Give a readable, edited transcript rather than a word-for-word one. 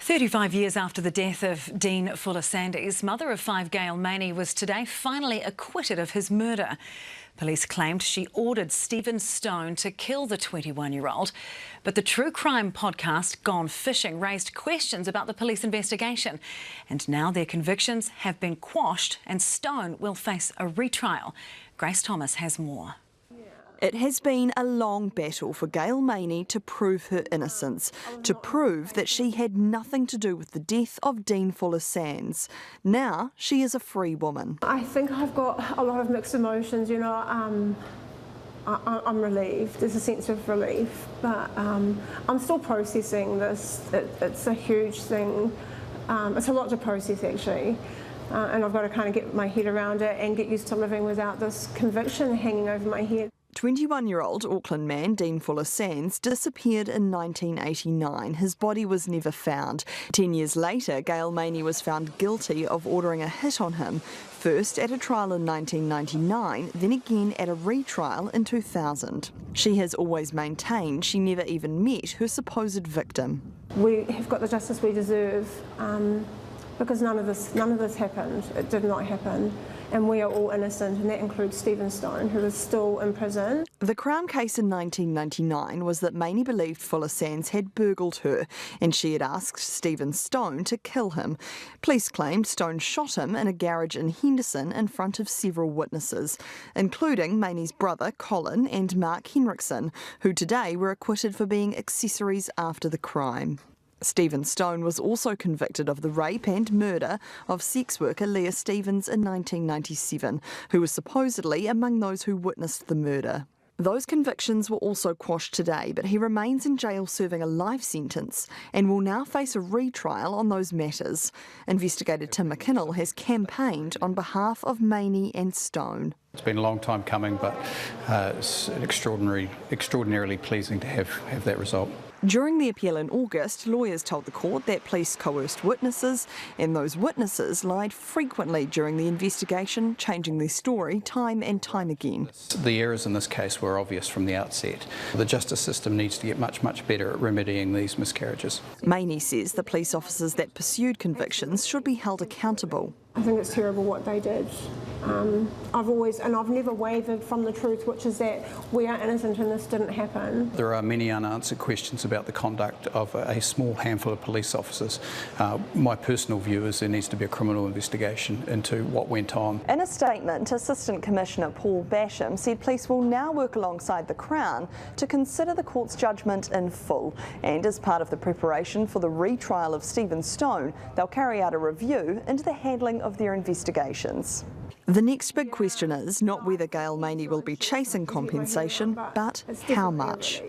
35 years after the death of Dean Fuller Sandys, mother of 5 Gail Maney was today finally acquitted of his murder. Police claimed she ordered Stephen Stone to kill the 21-year-old. But the true crime podcast Gone Fishing raised questions about the police investigation. And now their convictions have been quashed and Stone will face a retrial. Grace Thomas has more. It has been a long battle for Gail Maney to prove her innocence, to prove that she had nothing to do with the death of Dean Fuller Sands. Now she is a free woman. I think I've got a lot of mixed emotions, you know. I'm relieved, there's a sense of relief, but I'm still processing this. It's a huge thing. It's a lot to process actually. And I've got to kind of get my head around it and get used to living without this conviction hanging over my head. 21-year-old Auckland man Dean Fuller Sands disappeared in 1989. His body was never found. 10 years later, Gail Maney was found guilty of ordering a hit on him, first at a trial in 1999, then again at a retrial in 2000. She has always maintained she never even met her supposed victim. We have got the justice we deserve because none of this happened. It did not happen. And we are all innocent, and that includes Stephen Stone, who is still in prison. The Crown case in 1999 was that Maney believed Fuller Sands had burgled her, and she had asked Stephen Stone to kill him. Police claimed Stone shot him in a garage in Henderson in front of several witnesses, including Maney's brother Colin and Mark Henriksen, who today were acquitted for being accessories after the crime. Stephen Stone was also convicted of the rape and murder of sex worker Leah Stevens in 1997, who was supposedly among those who witnessed the murder. Those convictions were also quashed today, but he remains in jail serving a life sentence and will now face a retrial on those matters. Investigator Tim McKinnell has campaigned on behalf of Maney and Stone. It's been a long time coming, but it's extraordinarily pleasing to have that result. During the appeal in August, lawyers told the court that police coerced witnesses, and those witnesses lied frequently during the investigation, changing their story time and time again. The errors in this case were obvious from the outset. The justice system needs to get much better at remedying these miscarriages. Maney says the police officers that pursued convictions should be held accountable. I think it's terrible what they did. I've never wavered from the truth, which is that we are innocent and this didn't happen. There are many unanswered questions about the conduct of a small handful of police officers. My personal view is there needs to be a criminal investigation into what went on. In a statement, Assistant Commissioner Paul Basham said police will now work alongside the Crown to consider the court's judgment in full. And as part of the preparation for the retrial of Stephen Stone, they'll carry out a review into the handling of their investigations. The next big question is not whether Gail Maney will be chasing compensation, but how much.